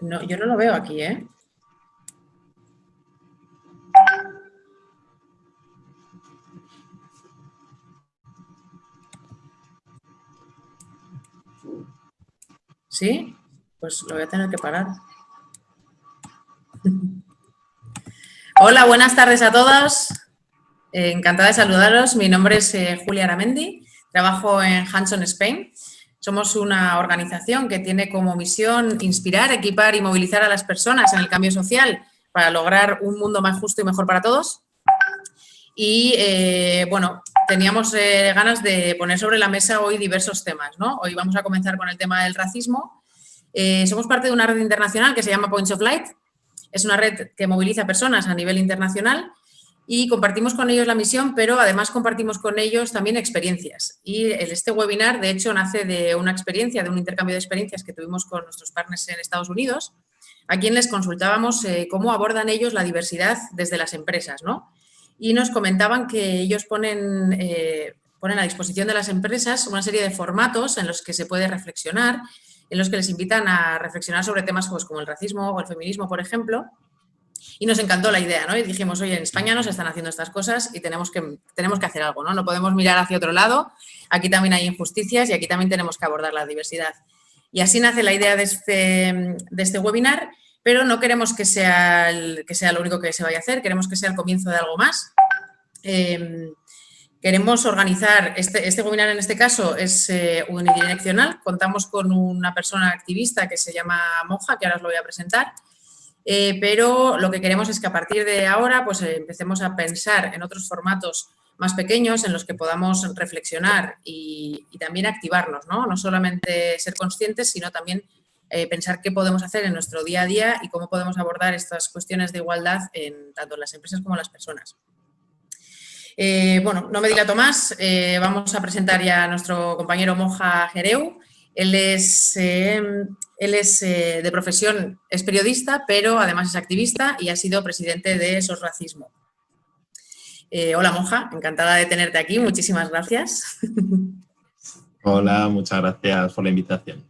No, yo no lo veo aquí, ¿eh? ¿Sí? Pues lo voy a tener que parar. Hola, buenas tardes a todos. Encantada de saludaros. Mi nombre es Julia Aramendi. Trabajo en Hanson Spain. Somos una organización que tiene como misión inspirar, equipar y movilizar a las personas en el cambio social para lograr un mundo más justo y mejor para todos. Y, bueno, teníamos ganas de poner sobre la mesa hoy diversos temas, ¿no? Hoy vamos a comenzar con el tema del racismo. Somos parte de una red internacional que se llama Points of Light. Es una red que moviliza personas a nivel internacional y compartimos con ellos la misión, pero además compartimos con ellos también experiencias. Y este webinar, de hecho, nace de una experiencia, de un intercambio de experiencias que tuvimos con nuestros partners en Estados Unidos, a quien les consultábamos cómo abordan ellos la diversidad desde las empresas, ¿no? Y nos comentaban que ellos ponen a disposición de las empresas una serie de formatos en los que se puede reflexionar, en los que les invitan a reflexionar sobre temas pues, como el racismo o el feminismo, por ejemplo. Y nos encantó la idea, ¿no? Y dijimos, oye, en España no se están haciendo estas cosas y tenemos que hacer algo, ¿no? No podemos mirar hacia otro lado. Aquí también hay injusticias y aquí también tenemos que abordar la diversidad. Y así nace la idea de este webinar, pero no queremos que sea lo único que se vaya a hacer, queremos que sea el comienzo de algo más. Queremos organizar, este webinar en este caso es unidireccional, contamos con una persona activista que se llama Monja, que ahora os lo voy a presentar, pero lo que queremos es que a partir de ahora pues, empecemos a pensar en otros formatos más pequeños en los que podamos reflexionar y también activarnos, ¿no? No solamente ser conscientes, sino también pensar qué podemos hacer en nuestro día a día y cómo podemos abordar estas cuestiones de igualdad tanto en las empresas como en las personas. Bueno, no me dilato más, vamos a presentar ya a nuestro compañero Monja Jereu. Él es de profesión, es periodista, pero además es activista y ha sido presidente de SOS Racismo. Hola Monja, encantada de tenerte aquí, muchísimas gracias. Hola, muchas gracias por la invitación.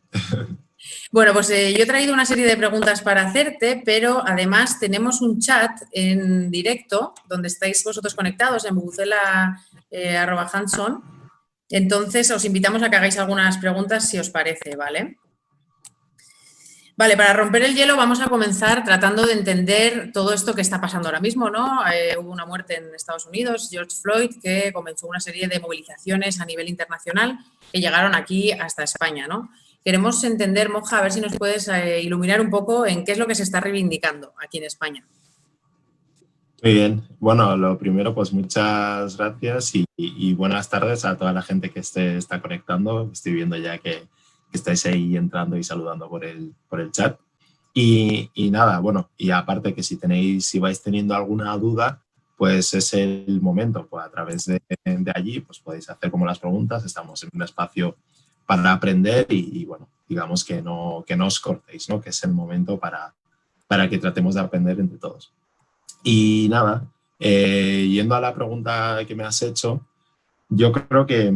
Bueno, pues yo he traído una serie de preguntas para hacerte, pero además tenemos un chat en directo donde estáis vosotros conectados en bubucela@hanson. Entonces, os invitamos a que hagáis algunas preguntas si os parece, ¿vale? Vale, para romper el hielo vamos a comenzar tratando de entender todo esto que está pasando ahora mismo, ¿no? Hubo una muerte en Estados Unidos, George Floyd, que comenzó una serie de movilizaciones a nivel internacional que llegaron aquí hasta España, ¿no? Queremos entender, Monja, a ver si nos puedes iluminar un poco en qué es lo que se está reivindicando aquí en España. Muy bien. Bueno, lo primero, pues muchas gracias y buenas tardes a toda la gente que está conectando. Estoy viendo ya que estáis ahí entrando y saludando por el chat. Y nada, bueno, y aparte que si vais teniendo alguna duda, pues es el momento, pues a través de allí, pues podéis hacer como las preguntas. Estamos en un espacio para aprender y bueno, digamos que no os cortéis, ¿no? Que es el momento para que tratemos de aprender entre todos. Y nada, yendo a la pregunta que me has hecho, yo creo que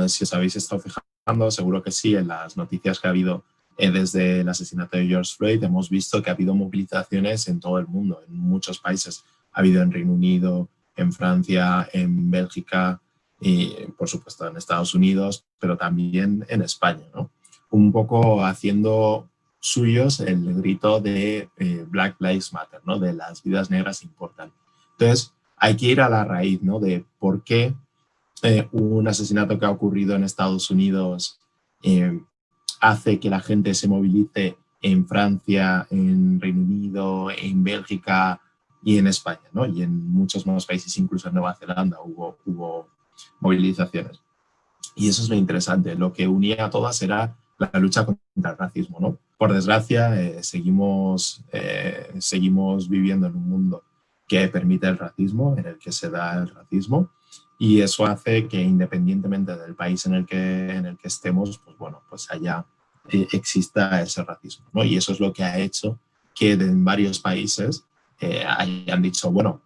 si os habéis estado fijando, seguro que sí, en las noticias que ha habido desde el asesinato de George Floyd, hemos visto que ha habido movilizaciones en todo el mundo, en muchos países. Ha habido en Reino Unido, en Francia, en Bélgica y, por supuesto, en Estados Unidos, pero también en España, ¿no? Un poco haciendo suyos el grito de Black Lives Matter, ¿no? De las vidas negras importan. Entonces, hay que ir a la raíz, ¿no? De por qué un asesinato que ha ocurrido en Estados Unidos hace que la gente se movilice en Francia, en Reino Unido, en Bélgica y en España, ¿no? Y en muchos más países, incluso en Nueva Zelanda, hubo movilizaciones. Y eso es lo interesante. Lo que unía a todas era la lucha contra el racismo, ¿no? Por desgracia, seguimos viviendo en un mundo que permite el racismo, en el que se da el racismo, y eso hace que independientemente del país en el que estemos, pues bueno, pues exista ese racismo, ¿no? Y eso es lo que ha hecho que en varios países hayan dicho, bueno,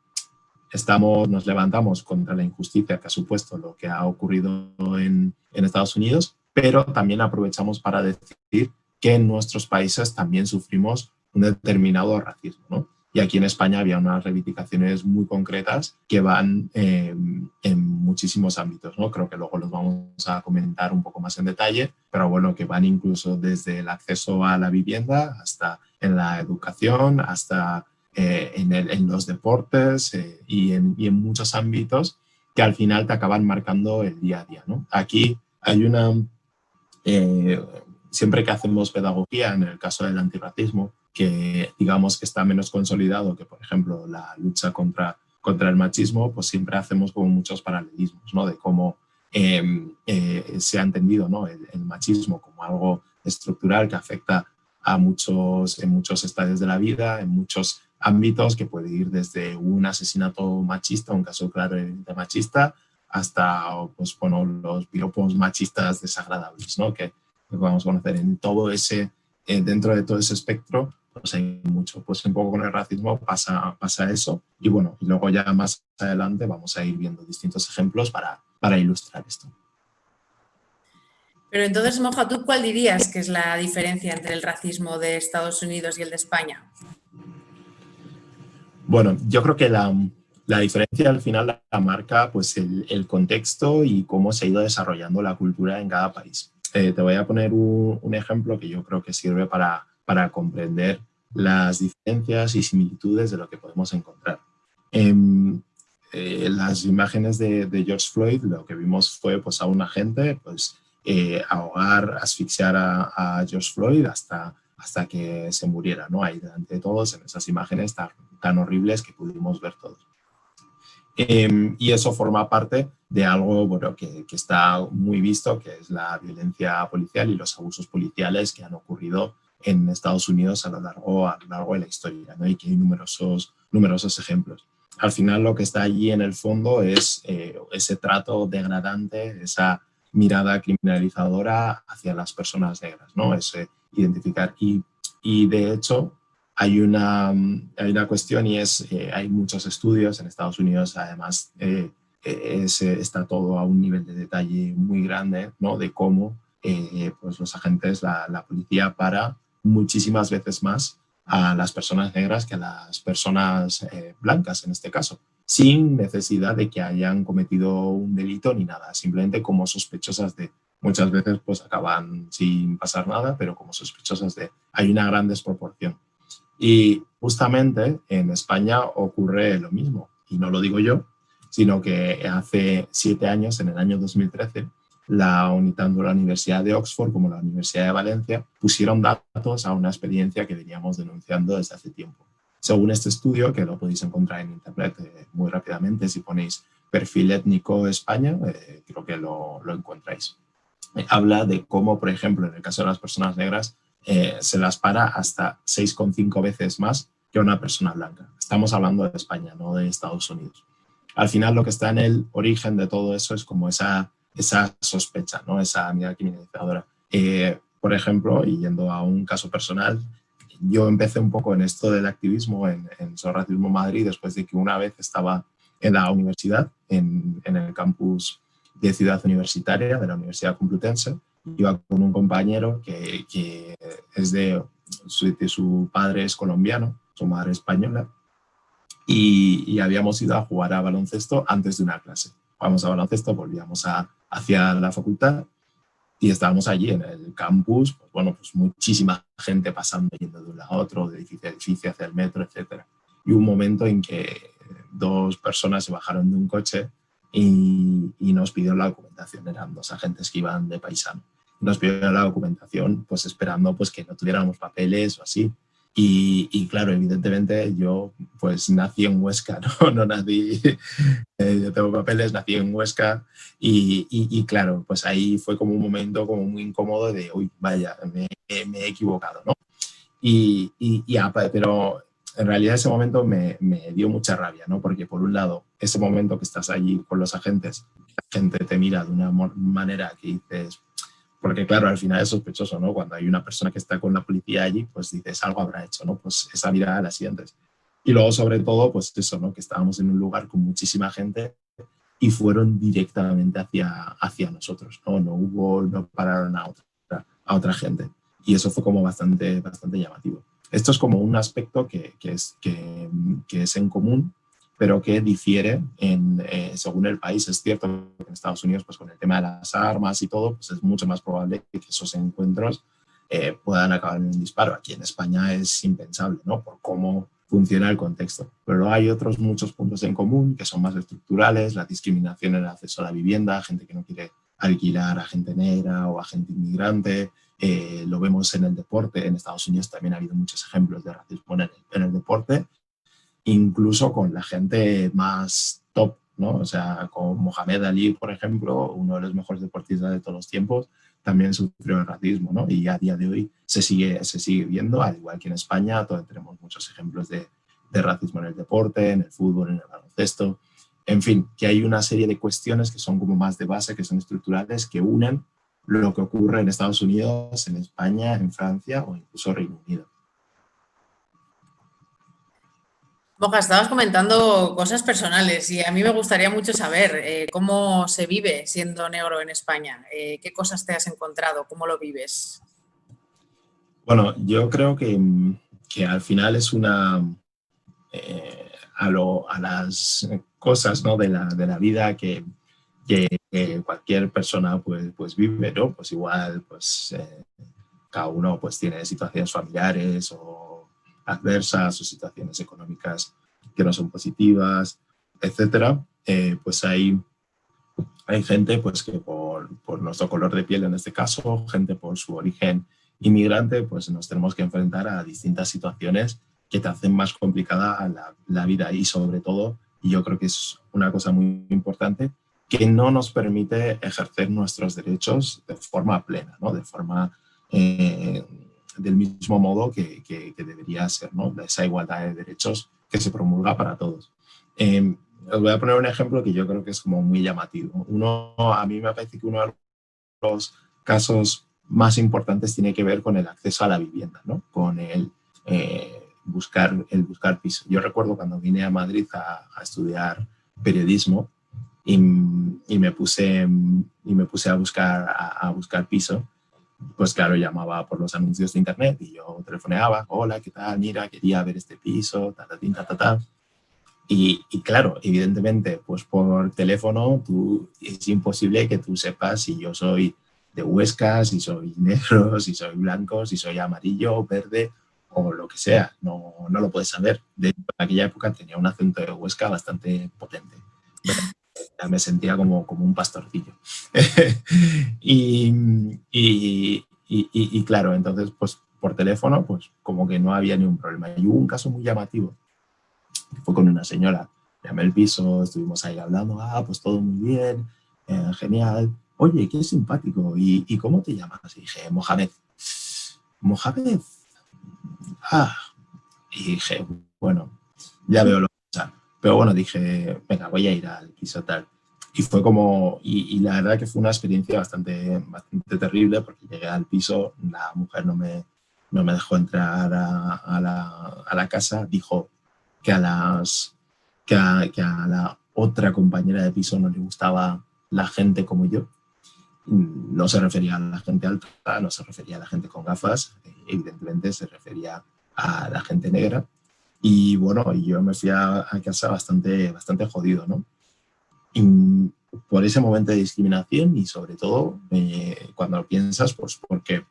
nos levantamos contra la injusticia que ha supuesto lo que ha ocurrido en Estados Unidos, pero también aprovechamos para decir que en nuestros países también sufrimos un determinado racismo, ¿no? Y aquí en España había unas reivindicaciones muy concretas que van en muchísimos ámbitos, ¿no? Creo que luego los vamos a comentar un poco más en detalle, pero bueno, que van incluso desde el acceso a la vivienda hasta en la educación, hasta en los deportes y en muchos ámbitos que al final te acaban marcando el día a día, ¿no? Aquí hay una... siempre que hacemos pedagogía, en el caso del antirracismo, que digamos que está menos consolidado que, por ejemplo, la lucha contra el machismo, pues siempre hacemos como muchos paralelismos, ¿no? De cómo se ha entendido, ¿no? el machismo como algo estructural que afecta en muchos estadios de la vida, en muchos ámbitos, que puede ir desde un asesinato machista, un caso claro de machista, hasta pues, bueno, los piropos machistas desagradables, ¿no? Que vamos a conocer en todo ese, dentro de todo ese espectro, pues hay mucho. Pues un poco con el racismo pasa eso. Y bueno, y luego ya más adelante vamos a ir viendo distintos ejemplos para ilustrar esto. Pero entonces, Moja, ¿tú cuál dirías que es la diferencia entre el racismo de Estados Unidos y el de España? Bueno, yo creo que la diferencia al final la marca pues el contexto y cómo se ha ido desarrollando la cultura en cada país. Te voy a poner un ejemplo que yo creo que sirve para comprender las diferencias y similitudes de lo que podemos encontrar. Las imágenes de George Floyd, lo que vimos fue pues, a un agente pues, ahogar, asfixiar a George Floyd hasta que se muriera, ¿no? Ahí delante de todos, en esas imágenes tan horribles que pudimos ver todos. Y eso forma parte de algo bueno, que está muy visto, que es la violencia policial y los abusos policiales que han ocurrido en Estados Unidos a lo largo de la historia, ¿no? Y que hay numerosos ejemplos. Al final lo que está allí en el fondo es ese trato degradante, esa mirada criminalizadora hacia las personas negras, ¿no? Ese identificar. Y de hecho hay una cuestión y es, hay muchos estudios en Estados Unidos, además está todo a un nivel de detalle muy grande, ¿no? De cómo pues los agentes, la policía para muchísimas veces más a las personas negras que a las personas blancas en este caso, sin necesidad de que hayan cometido un delito ni nada, simplemente como sospechosas de, muchas veces pues acaban sin pasar nada, pero como sospechosas de, hay una gran desproporción. Y justamente en España ocurre lo mismo, y no lo digo yo, sino que hace 7 años, en el año 2013, tanto la Universidad de Oxford como la Universidad de Valencia pusieron datos a una experiencia que veníamos denunciando desde hace tiempo. Según este estudio, que lo podéis encontrar en internet muy rápidamente, si ponéis perfil étnico España, creo que lo encontráis. Habla de cómo, por ejemplo, en el caso de las personas negras, se las para hasta 6,5 veces más que una persona blanca. Estamos hablando de España, no de Estados Unidos. Al final lo que está en el origen de todo eso es como esa sospecha, ¿no? Esa mirada criminalizadora. Por ejemplo, y yendo a un caso personal, yo empecé un poco en esto del activismo en Sol Racismo Madrid después de que una vez estaba en la universidad, en el campus de Ciudad Universitaria de la Universidad Complutense. Iba con un compañero que es su padre es colombiano, su madre española, y habíamos ido a jugar a baloncesto antes de una clase. Vamos a baloncesto, volvíamos hacia la facultad y estábamos allí en el campus, pues bueno, pues muchísima gente pasando, yendo de un lado a otro, de edificio a edificio, hacia el metro, etc. Y un momento en que 2 personas se bajaron de un coche y nos pidieron la documentación. Eran 2 agentes que iban de paisano. Nos pidieron la documentación, pues esperando pues, que no tuviéramos papeles o así. Y claro, evidentemente yo pues nací en Huesca, no nací, yo tengo papeles, nací en Huesca y claro, pues ahí fue como un momento como muy incómodo de, uy, vaya, me he equivocado, ¿no? Pero en realidad ese momento me dio mucha rabia, ¿no? Porque por un lado, ese momento que estás allí con los agentes, la gente te mira de una manera que dices, porque claro, al final es sospechoso, ¿no? Cuando hay una persona que está con la policía allí, pues dices, algo habrá hecho, ¿no? Pues esa mirada la sientes. Y luego, sobre todo, pues eso, ¿no? Que estábamos en un lugar con muchísima gente y fueron directamente hacia nosotros, ¿no? No pararon a otra gente. Y eso fue como bastante llamativo. Esto es como un aspecto que es en común, pero que difiere según el país. Es cierto que en Estados Unidos, pues con el tema de las armas y todo, pues es mucho más probable que esos encuentros puedan acabar en un disparo. Aquí en España es impensable, ¿no? Por cómo funciona el contexto. Pero hay otros muchos puntos en común que son más estructurales: la discriminación en el acceso a la vivienda, gente que no quiere alquilar a gente negra o a gente inmigrante. Lo vemos en el deporte. En Estados Unidos también ha habido muchos ejemplos de racismo en el deporte, incluso con la gente más top, ¿no? O sea, con Mohamed Ali, por ejemplo, uno de los mejores deportistas de todos los tiempos, también sufrió el racismo, ¿no? Y a día de hoy se sigue viendo, al igual que en España. Todos tenemos muchos ejemplos de racismo en el deporte, en el fútbol, en el baloncesto. En fin, que hay una serie de cuestiones que son como más de base, que son estructurales, que unen lo que ocurre en Estados Unidos, en España, en Francia o incluso Reino Unido. Moja, estabas comentando cosas personales y a mí me gustaría mucho saber cómo se vive siendo negro en España. ¿Qué cosas te has encontrado? ¿Cómo lo vives? Bueno, yo creo que al final es a las cosas, ¿no?, de la vida que cualquier persona pues vive, ¿no? Pues igual, pues cada uno pues tiene situaciones familiares o adversas o situaciones económicas que no son positivas, etcétera. Pues hay gente pues que por nuestro color de piel, en este caso, gente por su origen inmigrante, pues nos tenemos que enfrentar a distintas situaciones que te hacen más complicada la vida. Y sobre todo, y yo creo que es una cosa muy importante, que no nos permite ejercer nuestros derechos de forma plena, ¿no? De forma del mismo modo que debería ser, ¿no? De esa igualdad de derechos que se promulga para todos. Os voy a poner un ejemplo que yo creo que es como muy llamativo. A mí me parece que uno de los casos más importantes tiene que ver con el acceso a la vivienda, ¿no? Con el buscar piso. Yo recuerdo cuando vine a Madrid a estudiar periodismo y me puse a buscar piso. Pues claro, llamaba por los anuncios de internet y yo telefoneaba: hola, ¿qué tal? Mira, quería ver este piso, ta. Y claro, evidentemente, pues por teléfono es imposible que tú sepas si yo soy de Huesca, si soy negro, si soy blanco, si soy amarillo, verde o lo que sea. No lo puedes saber. De hecho, en aquella época tenía un acento de Huesca bastante potente. Ya me sentía como un pastorcillo. y claro, entonces, pues por teléfono, pues como que no había ningún problema. Y hubo un caso muy llamativo, que fue con una señora. Llamé al piso, estuvimos ahí hablando: pues todo muy bien, genial. Oye, qué simpático. ¿Y cómo te llamas? Y dije: Mohamed. Mohamed. Y dije: bueno, ya veo lo que pasa. Pero bueno, dije: venga, voy a ir al piso tal. Y fue como, y la verdad que fue una experiencia bastante terrible, porque llegué al piso, la mujer no me dejó entrar a la casa. Dijo que a la otra compañera de piso no le gustaba la gente como yo. No se refería a la gente alta, no se refería a la gente con gafas, evidentemente se refería a la gente negra. Y bueno, yo me fui a casa bastante jodido, ¿no? Y por ese momento de discriminación, y sobre todo cuando lo piensas, pues porque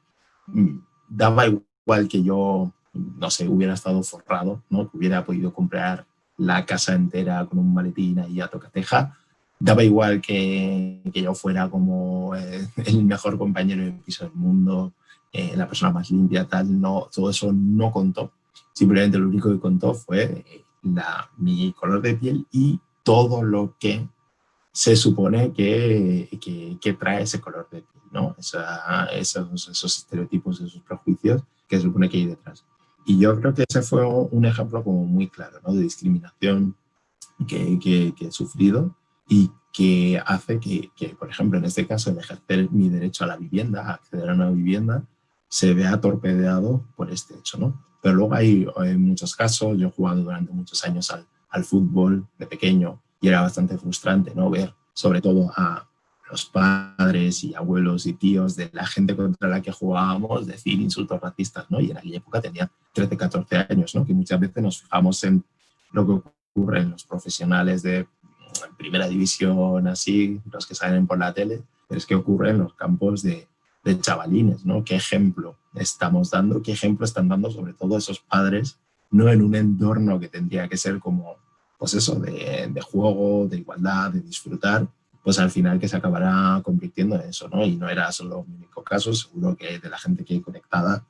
daba igual que yo, no sé, hubiera estado forrado, ¿no? Que hubiera podido comprar la casa entera con un maletín ahí a tocateja. Daba igual que yo fuera como el mejor compañero de piso del mundo, la persona más limpia, tal. No, todo eso no contó. Simplemente lo único que contó fue mi color de piel y todo lo que se supone que trae ese color de piel, ¿no? Esos estereotipos, esos prejuicios que se supone que hay detrás. Y yo creo que ese fue un ejemplo como muy claro, ¿no?, de discriminación que he sufrido, y que hace que, por ejemplo, en este caso, el ejercer mi derecho a la vivienda, a acceder a una vivienda, se vea torpedeado por este hecho, ¿no? Pero luego hay muchos casos. Yo he jugado durante muchos años al fútbol de pequeño, y era bastante frustrante, ¿no?, ver sobre todo a los padres y abuelos y tíos de la gente contra la que jugábamos decir insultos racistas, ¿no? Y en aquella época tenía 13, 14 años, ¿no? Que muchas veces nos fijamos en lo que ocurre en los profesionales de primera división, así, los que salen por la tele, pero es que ocurre en los campos de chavalines, ¿no? ¿Qué ejemplo estamos dando? ¿Qué ejemplo están dando sobre todo esos padres, no en un entorno que tendría que ser como, pues eso, de juego, de igualdad, de disfrutar, pues al final que se acabará convirtiendo en eso, ¿no? Y no era solo un único caso, seguro que de la gente que hay conectada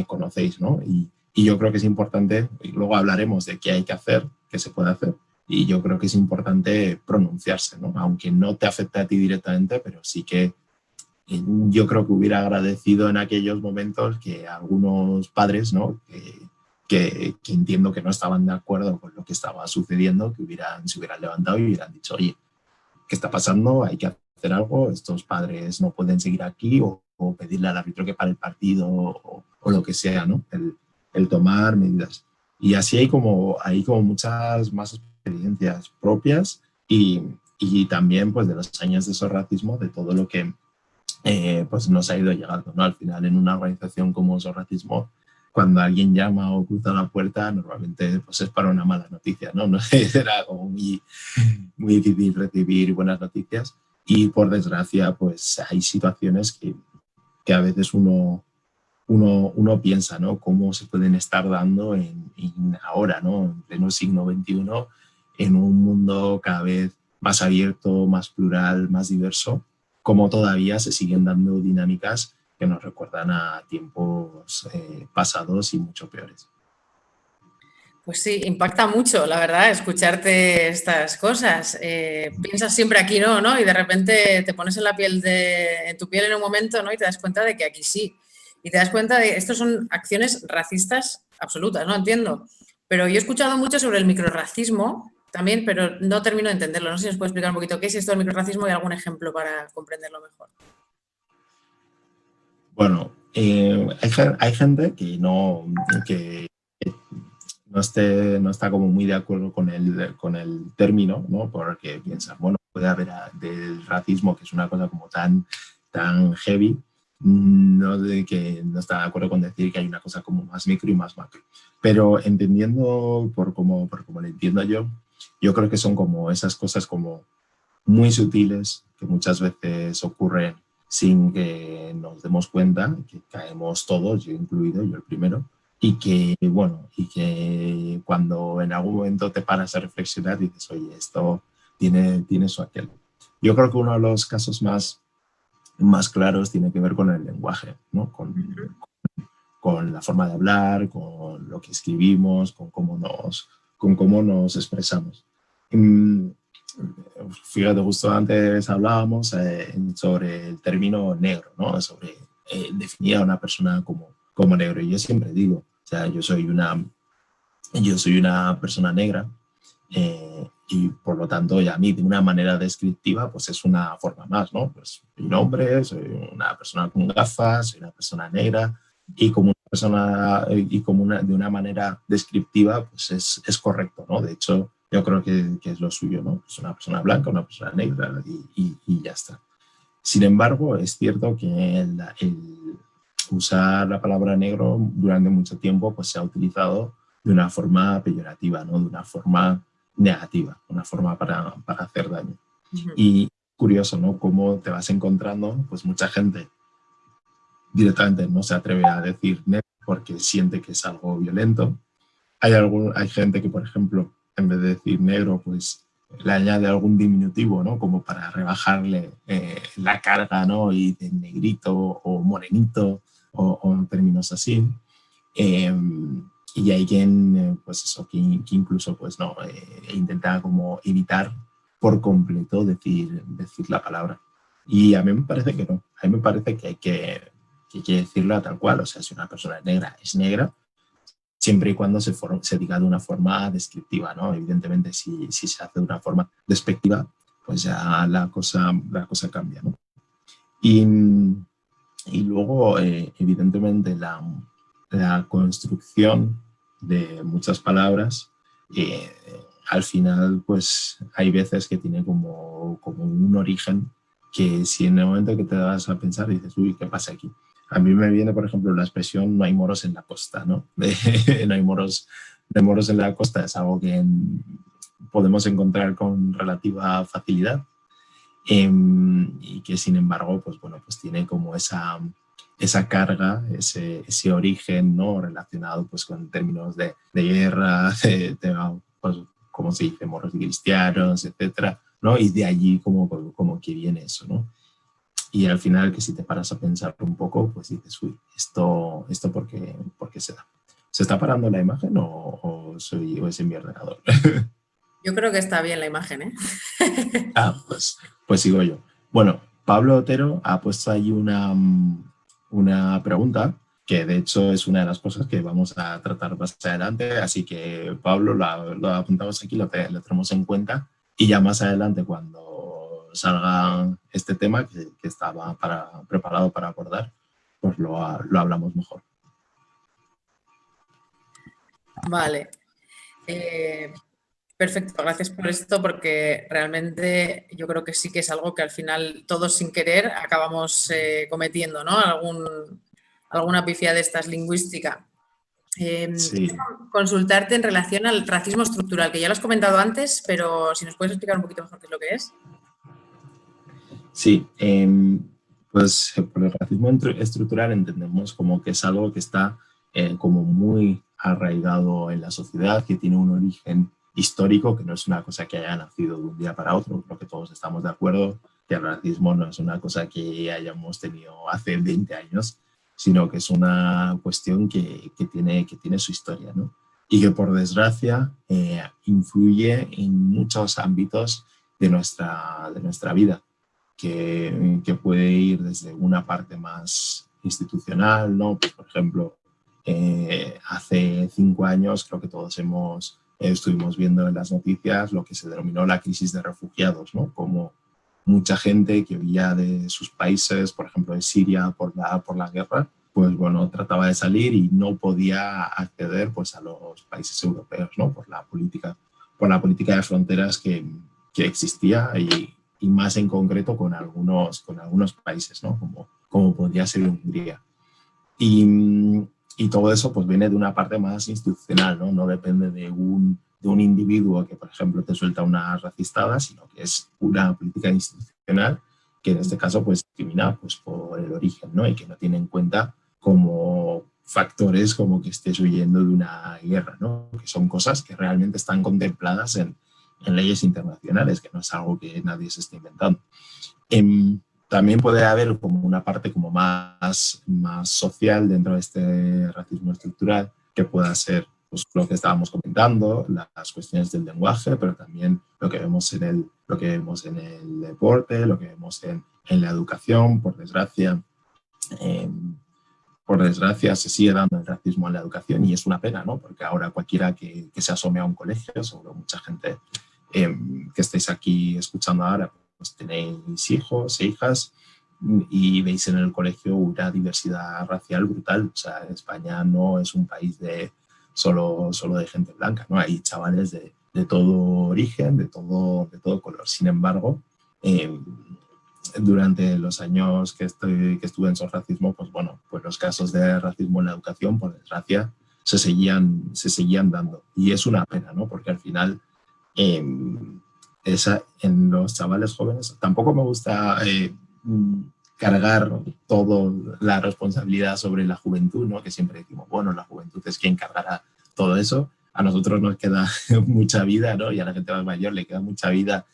conocéis, ¿no? Y yo creo que es importante, y luego hablaremos de qué hay que hacer, qué se puede hacer, y yo creo que es importante pronunciarse, ¿no? Aunque no te afecte a ti directamente, pero sí que yo creo que hubiera agradecido en aquellos momentos que algunos padres, ¿no? Que entiendo que no estaban de acuerdo con lo que estaba sucediendo, que se hubieran levantado y hubieran dicho, oye, ¿qué está pasando? Hay que hacer algo, estos padres no pueden seguir aquí, o pedirle al árbitro que pare el partido, o lo que sea, ¿no? El tomar medidas. Y así hay como muchas más experiencias propias y también pues de los años de esos racismo, de todo lo que pues nos ha ido llegando, ¿no? Al final en una organización como Sorracismo, cuando alguien llama o cruza la puerta, normalmente pues es para una mala noticia, ¿no? No era como muy difícil recibir buenas noticias y por desgracia pues hay situaciones que a veces uno piensa, ¿no? Cómo se pueden estar dando en ahora, ¿no? En pleno siglo XXI, en un mundo cada vez más abierto, más plural, más diverso, cómo todavía se siguen dando dinámicas que nos recuerdan a tiempos pasados y mucho peores. Pues sí, impacta mucho, la verdad, escucharte estas cosas. Piensas siempre aquí no, ¿no? Y de repente te pones en tu piel en un momento, ¿no? Y te das cuenta de que aquí sí. Y te das cuenta de que estos son acciones racistas absolutas, ¿no? Entiendo. Pero yo he escuchado mucho sobre el microrracismo también, pero no termino de entenderlo. No sé si nos puedes explicar un poquito qué es esto del microrracismo y algún ejemplo para comprenderlo mejor. Bueno, hay gente que no está como muy de acuerdo con el término, ¿no? Porque piensan, bueno, puede haber del racismo, que es una cosa como tan heavy, no de que no está de acuerdo con decir que hay una cosa como más micro y más macro. Pero entendiendo por como lo entiendo yo creo que son como esas cosas como muy sutiles que muchas veces ocurren sin que nos demos cuenta, que caemos todos, yo incluido, yo el primero, y que cuando en algún momento te paras a reflexionar dices, oye, esto tiene su aquel. Yo creo que uno de los casos más claros tiene que ver con el lenguaje, ¿no? Con la forma de hablar, con lo que escribimos, con cómo nos expresamos. Fíjate, justo antes hablábamos sobre el término negro, ¿no? Sobre definir a una persona como negro. Y yo siempre digo, o sea, yo soy una persona negra y por lo tanto, y a mí de una manera descriptiva, pues es una forma más, ¿no? Pues soy un hombre, soy una persona con gafas, soy una persona negra y como una persona de una manera descriptiva, pues es correcto, ¿no? De hecho, yo creo que es lo suyo, ¿no? Es una persona blanca, una persona negra y ya está. Sin embargo, es cierto que el usar la palabra negro durante mucho tiempo pues se ha utilizado de una forma peyorativa, ¿no? De una forma negativa, una forma para hacer daño. Y curioso, ¿no? Cómo te vas encontrando, pues mucha gente directamente no se atreve a decir negro porque siente que es algo violento. Hay gente que, por ejemplo, en vez de decir negro, pues le añade algún diminutivo, ¿no? Como para rebajarle la carga, ¿no? Y de negrito o morenito o términos así. Y hay quien, pues eso, que incluso, pues no, intenta como evitar por completo decir la palabra. Y a mí me parece que no. A mí me parece que hay que decirla tal cual. O sea, si una persona es negra, siempre y cuando se diga de una forma descriptiva, ¿no? Evidentemente, si se hace de una forma despectiva, pues ya la cosa cambia, ¿no? Y luego, evidentemente, la construcción de muchas palabras, al final, pues hay veces que tiene como un origen que si en el momento que te das a pensar dices, uy, ¿qué pasa aquí? A mí me viene, por ejemplo, la expresión no hay moros en la costa, ¿no? No hay moros, de moros en la costa es algo que podemos encontrar con relativa facilidad y que sin embargo, pues bueno, pues tiene como esa carga, ese origen, ¿no? Relacionado pues con términos de guerra, pues, como se dice, moros y cristianos, etcétera, ¿no? Y de allí como que viene eso, ¿no? Y al final, que si te paras a pensar un poco, pues dices, uy, ¿esto por qué se da? ¿Se está parando la imagen o es en mi ordenador? Yo creo que está bien la imagen, ¿eh? Pues sigo yo. Bueno, Pablo Otero ha puesto ahí una pregunta que de hecho es una de las cosas que vamos a tratar más adelante, así que Pablo lo apuntamos aquí, lo tenemos en cuenta y ya más adelante cuando salga este tema que estaba preparado para abordar, pues lo hablamos mejor. Vale. Perfecto, gracias por esto porque realmente yo creo que sí que es algo que al final todos sin querer acabamos cometiendo, ¿no? Alguna pifia de estas lingüística. Sí. Consultarte en relación al racismo estructural, que ya lo has comentado antes, pero si nos puedes explicar un poquito mejor qué es lo que es. Sí, pues por el racismo estructural entendemos como que es algo que está como muy arraigado en la sociedad, que tiene un origen histórico, que no es una cosa que haya nacido de un día para otro. Creo que todos estamos de acuerdo que el racismo no es una cosa que hayamos tenido hace 20 años, sino que es una cuestión que tiene su historia, ¿no? Y que por desgracia influye en muchos ámbitos de nuestra vida. Que puede ir desde una parte más institucional, ¿no? Pues, por ejemplo, hace 5 años creo que todos estuvimos viendo en las noticias lo que se denominó la crisis de refugiados, ¿no? Como mucha gente que huía de sus países, por ejemplo de Siria por la guerra, pues bueno, trataba de salir y no podía acceder pues a los países europeos, ¿no? Por la política de fronteras que existía y más en concreto con algunos países, ¿no? Como podría ser Hungría. Y todo eso pues viene de una parte más institucional, ¿no? No depende de un individuo que, por ejemplo, te suelta una racistada, sino que es una política institucional que en este caso pues discrimina pues, por el origen, ¿no? Y que no tiene en cuenta como factores como que estés huyendo de una guerra, ¿no? Que son cosas que realmente están contempladas en leyes internacionales, que no es algo que nadie se esté inventando. También puede haber como una parte como más social dentro de este racismo estructural, que pueda ser pues, lo que estábamos comentando, las cuestiones del lenguaje, pero también lo que vemos en el deporte, lo que vemos en la educación, por desgracia. Por desgracia se sigue dando el racismo en la educación y es una pena, ¿no? Porque ahora cualquiera que se asome a un colegio, seguro mucha gente que estáis aquí escuchando ahora, pues tenéis hijos e hijas y veis en el colegio una diversidad racial brutal. O sea, España no es un país de solo de gente blanca, ¿no? Hay chavales de todo origen, de todo color. Sin embargo, durante los años que estuve en racismo, pues bueno, pues los casos de racismo en la educación, por desgracia, se seguían dando. Y es una pena, ¿no? Porque al final, en los chavales jóvenes, tampoco me gusta cargar toda la responsabilidad sobre la juventud, ¿no? Que siempre decimos, bueno, la juventud es quien cargará todo eso. A nosotros nos queda mucha vida, ¿no? Y a la gente más mayor le queda mucha vida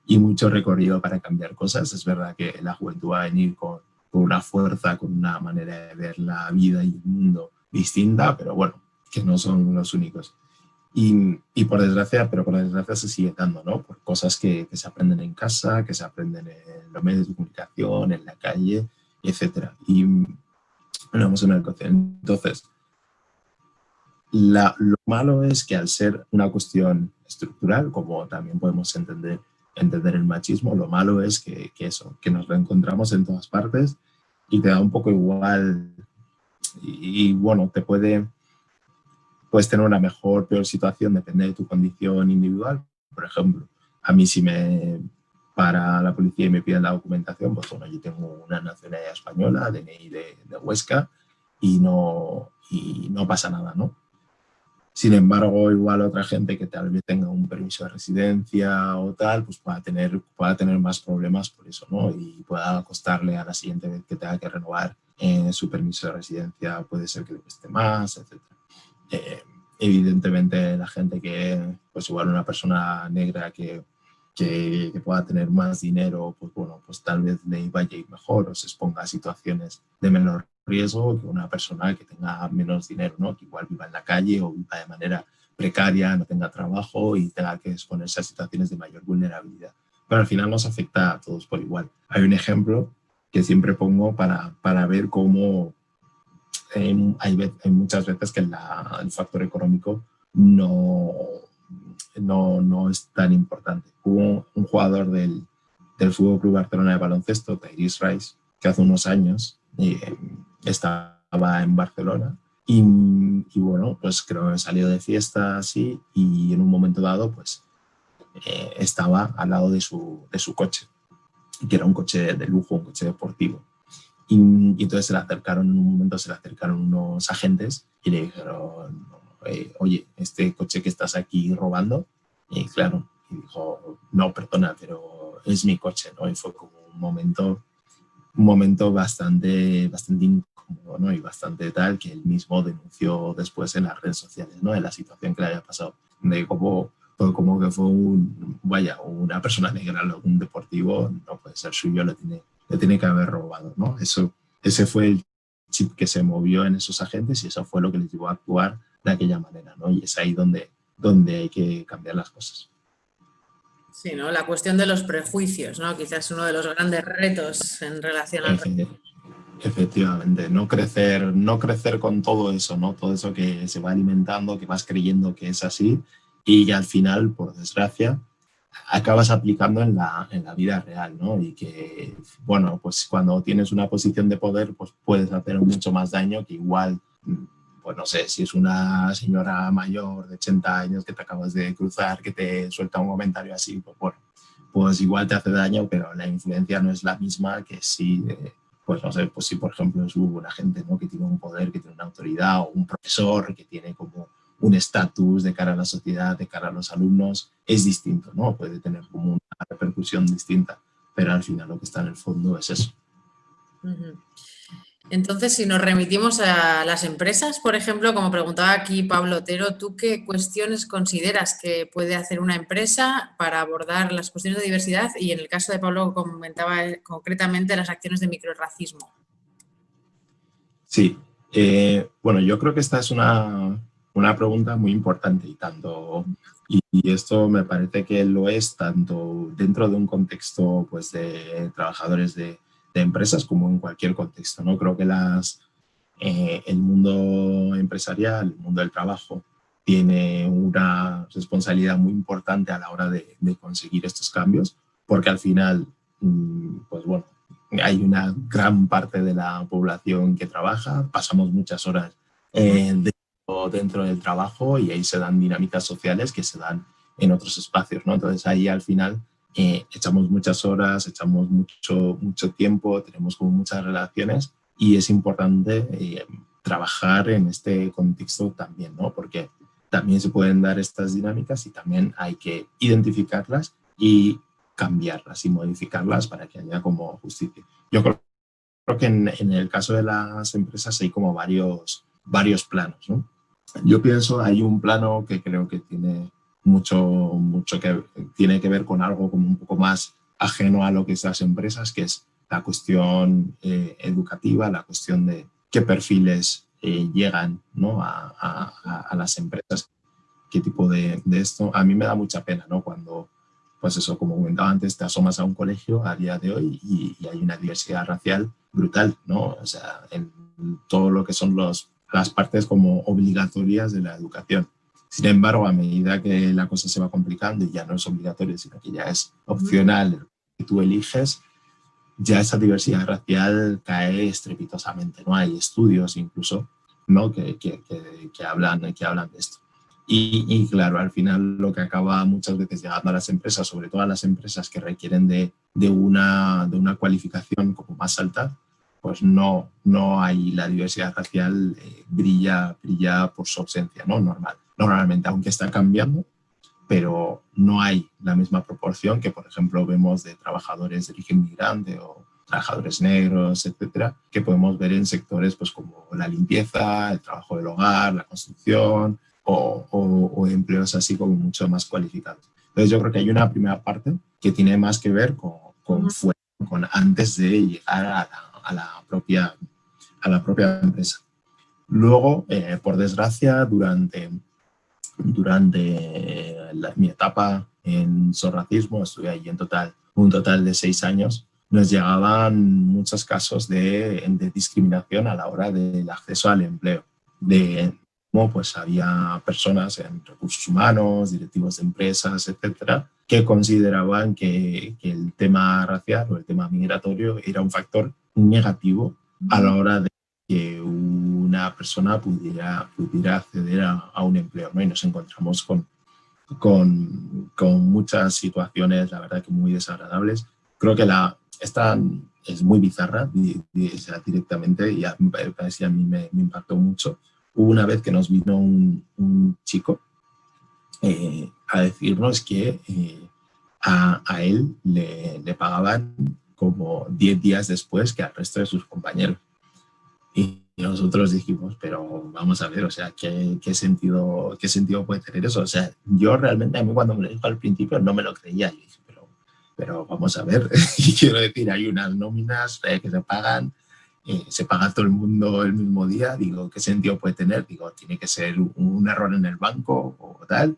y mucho recorrido para cambiar cosas. Es verdad que la juventud va a venir con una fuerza, con una manera de ver la vida y el mundo distinta, pero bueno, que no son los únicos. Y por desgracia se sigue dando, ¿no? Por cosas que se aprenden en casa, que se aprenden en los medios de comunicación, en la calle, etcétera. Y lo vemos en el coche. Entonces, lo malo es que al ser una cuestión estructural, como también podemos entender el machismo, lo malo es que nos reencontramos en todas partes y te da un poco igual y bueno, puedes tener una mejor o peor situación, depende de tu condición individual. Por ejemplo, a mí si me para la policía y me piden la documentación, pues bueno, yo tengo una nacionalidad española, DNI de Huesca, y no pasa nada, ¿no? Sin embargo, igual otra gente que tal vez tenga un permiso de residencia o tal, pues pueda tener más problemas por eso, ¿no? Y pueda costarle a la siguiente vez que tenga que renovar su permiso de residencia, puede ser que le cueste más, etc. Evidentemente, la gente que, pues igual una persona negra que pueda tener más dinero, pues bueno, pues tal vez le vaya a ir mejor o se exponga a situaciones de menor riesgo que una persona que tenga menos dinero, ¿no? Que igual viva en la calle o viva de manera precaria, no tenga trabajo y tenga que exponerse a situaciones de mayor vulnerabilidad. Pero al final nos afecta a todos por igual. Hay un ejemplo que siempre pongo para ver cómo hay muchas veces que el factor económico no es tan importante. Hubo un jugador del Fútbol Club Barcelona de baloncesto, Tyrese Rice, que hace unos años estaba en Barcelona y bueno, pues creo que salió de fiesta así y en un momento dado pues estaba al lado de su coche, que era un coche de lujo, un coche deportivo. Y entonces en un momento se le acercaron unos agentes y le dijeron, oye, este coche que estás aquí robando, y claro, y dijo, no, perdona, pero es mi coche, ¿no? Y fue como un momento bastante incómodo, ¿no? Y bastante tal que él mismo denunció después en las redes sociales, ¿no? De la situación que le había pasado, de como que fue una persona negra, un deportivo, no puede ser suyo, le tiene que haber robado, ¿no? Ese fue el chip que se movió en esos agentes y eso fue lo que les llevó a actuar de aquella manera, ¿no? Y es ahí donde hay que cambiar las cosas. Sí, ¿no? La cuestión de los prejuicios, ¿no? Quizás uno de los grandes retos en relación al... Efectivamente, no crecer con todo eso, ¿no? Todo eso que se va alimentando, que vas creyendo que es así y que al final, por desgracia, acabas aplicando en la vida real, ¿no? Y que, bueno, pues cuando tienes una posición de poder, pues puedes hacer mucho más daño que igual, pues no sé, si es una señora mayor de 80 años que te acabas de cruzar, que te suelta un comentario así, pues bueno, pues igual te hace daño, pero la influencia no es la misma que si, pues no sé, pues si por ejemplo es un agente, ¿no? Que tiene un poder, que tiene una autoridad, o un profesor que tiene como un estatus de cara a la sociedad, de cara a los alumnos, es distinto, ¿no? Puede tener como una repercusión distinta, pero al final lo que está en el fondo es eso. Entonces, si nos remitimos a las empresas, por ejemplo, como preguntaba aquí Pablo Otero, ¿tú qué cuestiones consideras que puede hacer una empresa para abordar las cuestiones de diversidad? Y en el caso de Pablo comentaba concretamente las acciones de microrracismo. Sí, bueno, yo creo que esta es una pregunta muy importante y esto me parece que lo es tanto dentro de un contexto pues, de trabajadores de empresas como en cualquier contexto, ¿no? Creo que el mundo empresarial, el mundo del trabajo, tiene una responsabilidad muy importante a la hora de conseguir estos cambios, porque al final, pues bueno, hay una gran parte de la población que trabaja, pasamos muchas horas dentro del trabajo y ahí se dan dinámicas sociales que se dan en otros espacios, ¿no? Entonces ahí al final echamos muchas horas, echamos mucho tiempo, tenemos como muchas relaciones y es importante trabajar en este contexto también, ¿no? Porque también se pueden dar estas dinámicas y también hay que identificarlas y cambiarlas y modificarlas para que haya como justicia. Yo creo que en el caso de las empresas hay como varios planos, ¿no? Yo pienso, hay un plano que creo que tiene mucho que tiene que ver con algo como un poco más ajeno a lo que es las empresas, que es la cuestión educativa, la cuestión de qué perfiles llegan, ¿no? a las empresas, qué tipo de esto. A mí me da mucha pena, ¿no? Cuando, pues eso, como comentaba antes, te asomas a un colegio a día de hoy y hay una diversidad racial brutal, ¿no? O sea, en todo lo que son las partes como obligatorias de la educación. Sin embargo, a medida que la cosa se va complicando y ya no es obligatorio, sino que ya es opcional, que tú eliges, ya esa diversidad racial cae estrepitosamente, ¿no? Hay estudios incluso, ¿no? que hablan de esto. Y claro, al final lo que acaba muchas veces llegando a las empresas, sobre todo a las empresas que requieren de una cualificación como más alta, pues no hay la diversidad racial, brilla por su ausencia, ¿no? Normalmente, aunque está cambiando, pero no hay la misma proporción que, por ejemplo, vemos de trabajadores de origen migrante o trabajadores negros, etcétera, que podemos ver en sectores pues, como la limpieza, el trabajo del hogar, la construcción o empleos así como mucho más cualificados. Entonces yo creo que hay una primera parte que tiene más que ver con antes de llegar a la propia empresa. Luego, por desgracia, durante mi etapa en Sorracismo, estuve ahí un total de 6 años, nos llegaban muchos casos de discriminación a la hora del acceso al empleo, de cómo pues había personas en recursos humanos, directivos de empresas, etcétera, que consideraban que el tema racial o el tema migratorio era un factor negativo a la hora de que una persona pudiera acceder a un empleo, ¿no? Y nos encontramos con muchas situaciones, la verdad que muy desagradables. Creo que esta es muy bizarra directamente y a mí me impactó mucho. Hubo una vez que nos vino un chico a decirnos que a él le pagaban como 10 días después que al resto de sus compañeros. Y nosotros dijimos, pero vamos a ver, o sea, ¿qué sentido puede tener eso? O sea, yo realmente, a mí cuando me lo dijo al principio no me lo creía. Yo dije, pero vamos a ver, y quiero decir, hay unas nóminas que se paga todo el mundo el mismo día. Digo, ¿qué sentido puede tener? Digo, tiene que ser un error en el banco o tal.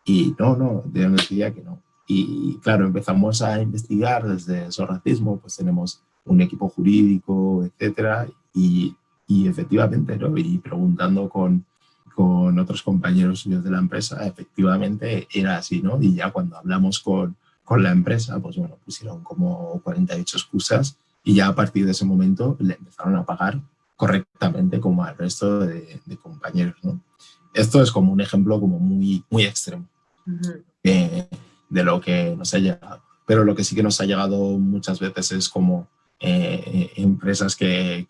Y no, yo me decía que no. Y claro, empezamos a investigar desde Sorracismo, pues tenemos un equipo jurídico, etcétera, y efectivamente, ¿no? Y preguntando con otros compañeros suyos de la empresa, efectivamente era así, ¿no? Y ya cuando hablamos con la empresa, pues bueno, pusieron como 48 excusas y ya a partir de ese momento le empezaron a pagar correctamente como al resto de compañeros, ¿no? Esto es como un ejemplo como muy, muy extremo de lo que nos ha llegado. Pero lo que sí que nos ha llegado muchas veces es como empresas que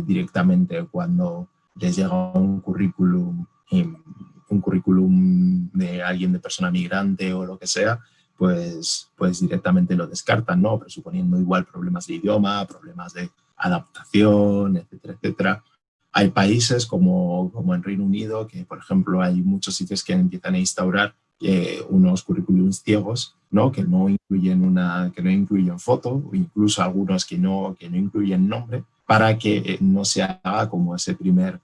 directamente cuando les llega un currículum de alguien de persona migrante o lo que sea, pues directamente lo descartan, ¿no? Presuponiendo igual problemas de idioma, problemas de adaptación, etcétera, etcétera. Hay países como en Reino Unido que, por ejemplo, hay muchos sitios que empiezan a instaurar unos currículums ciegos, ¿no? Que no incluyen foto, o incluso algunos que no incluyen nombre, para que no se haga como ese primer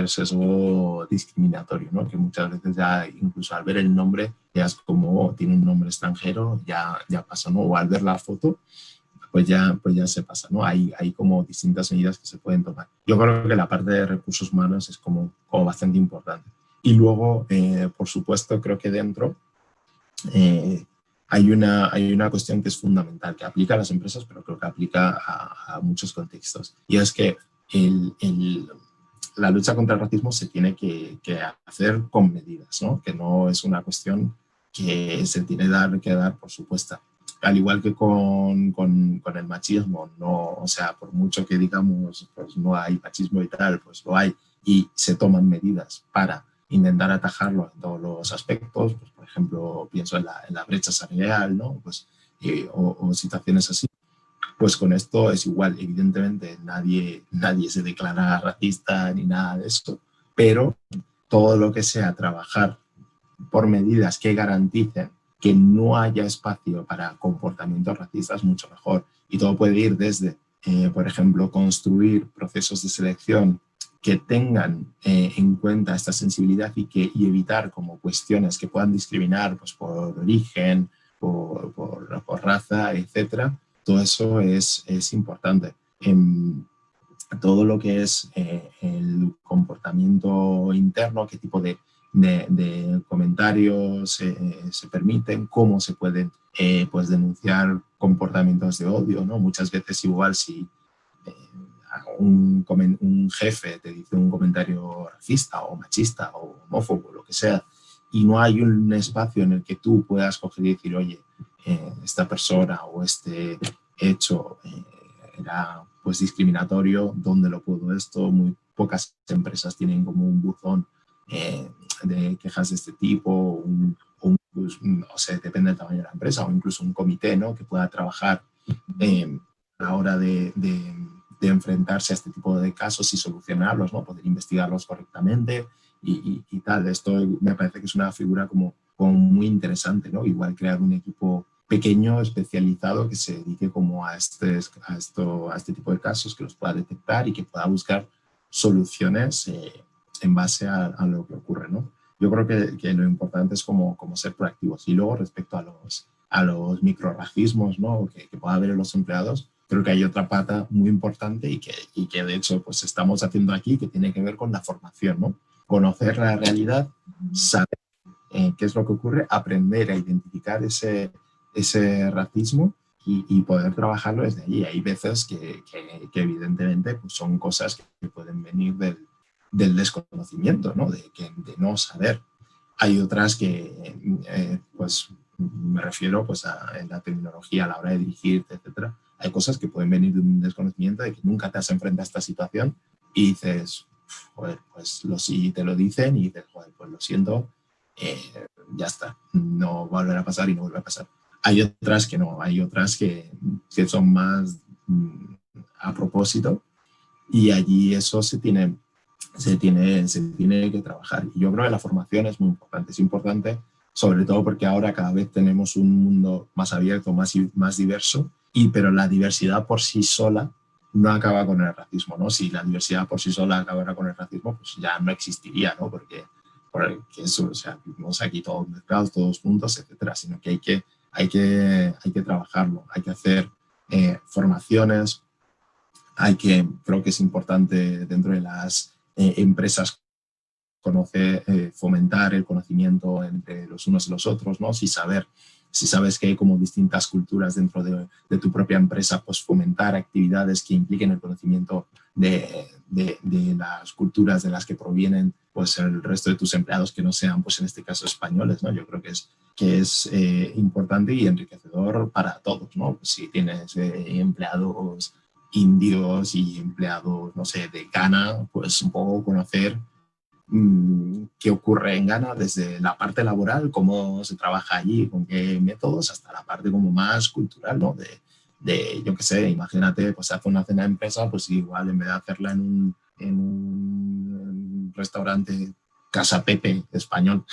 sesgo discriminatorio, ¿no? Que muchas veces ya incluso al ver el nombre ya es como tiene un nombre extranjero, ya pasa, ¿no? O al ver la foto pues ya se pasa, ¿no? Hay como distintas medidas que se pueden tomar. Yo creo que la parte de recursos humanos es como bastante importante. Y luego, por supuesto, creo que dentro hay una cuestión que es fundamental, que aplica a las empresas, pero creo que aplica a muchos contextos. Y es que la lucha contra el racismo se tiene que hacer con medidas, ¿no? Que no es una cuestión que se tiene que dar por supuesta. Al igual que con el machismo, no, o sea, por mucho que digamos, pues no hay machismo y tal, pues lo hay y se toman medidas para intentar atajarlo en todos los aspectos, pues por ejemplo, pienso en la brecha salarial, ¿no? Pues, o situaciones así. Pues con esto es igual, evidentemente nadie se declara racista ni nada de eso, pero todo lo que sea trabajar por medidas que garanticen que no haya espacio para comportamientos racistas, mucho mejor. Y todo puede ir desde, por ejemplo, construir procesos de selección que tengan en cuenta esta sensibilidad y evitar como cuestiones que puedan discriminar pues, por origen, por raza, etcétera. Todo eso es importante. Todo lo que es el comportamiento interno, qué tipo de comentarios se permiten, cómo se pueden denunciar comportamientos de odio, ¿no? Muchas veces igual si un jefe te dice un comentario racista o machista o homófobo, lo que sea, y no hay un espacio en el que tú puedas coger y decir, oye, esta persona o este hecho era pues discriminatorio, ¿dónde lo puedo esto? Muy pocas empresas tienen como un buzón de quejas de este tipo, o sea, depende del tamaño de la empresa, o incluso un comité, ¿no?, que pueda trabajar a la hora de enfrentarse a este tipo de casos y solucionarlos, ¿no?, poder investigarlos correctamente y tal. Esto me parece que es una figura como muy interesante, ¿no? Igual crear un equipo pequeño, especializado, que se dedique como a este tipo de casos, que los pueda detectar y que pueda buscar soluciones en base a lo que ocurre, ¿no? Yo creo que lo importante es como ser proactivos. Y luego, respecto a los microrracismos, ¿no?, que pueda haber en los empleados, creo que hay otra pata muy importante y que de hecho pues estamos haciendo aquí, que tiene que ver con la formación, ¿no? Conocer la realidad, saber qué es lo que ocurre, aprender a identificar ese racismo y poder trabajarlo desde allí. Hay veces que evidentemente pues son cosas que pueden venir del desconocimiento, ¿no?, de no saber. Hay otras que, pues me refiero pues en la tecnología a la hora de dirigirte, etcétera. Hay cosas que pueden venir de un desconocimiento, de que nunca te has enfrentado a esta situación y dices, joder, pues si te lo dicen y dices, joder, pues lo siento, ya está, no volverá a pasar y no vuelve a pasar. Hay otras que no, hay otras que son más a propósito y allí eso se tiene que trabajar. Y yo creo que la formación es muy importante. Es importante sobre todo porque ahora cada vez tenemos un mundo más abierto, más diverso, pero la diversidad por sí sola no acaba con el racismo, ¿no? Si la diversidad por sí sola acabara con el racismo, pues ya no existiría, ¿no? Porque eso, o sea, vivimos aquí todos mezclados, todos juntos, etcétera, sino que hay que trabajarlo, hay que hacer formaciones, creo que es importante dentro de las empresas fomentar el conocimiento entre los unos y los otros, ¿no? Si sabes que hay como distintas culturas dentro de tu propia empresa, pues fomentar actividades que impliquen el conocimiento de las culturas de las que provienen pues el resto de tus empleados, que no sean, pues en este caso, españoles, ¿no? Yo creo que es importante y enriquecedor para todos, ¿no? Pues si tienes empleados indios y empleados, no sé, de Ghana, pues un poco conocer qué ocurre en Ghana desde la parte laboral, cómo se trabaja allí, con qué métodos, hasta la parte como más cultural, ¿no? Yo qué sé, imagínate, pues hace una cena de empresa, pues igual en vez de hacerla en un restaurante Casa Pepe español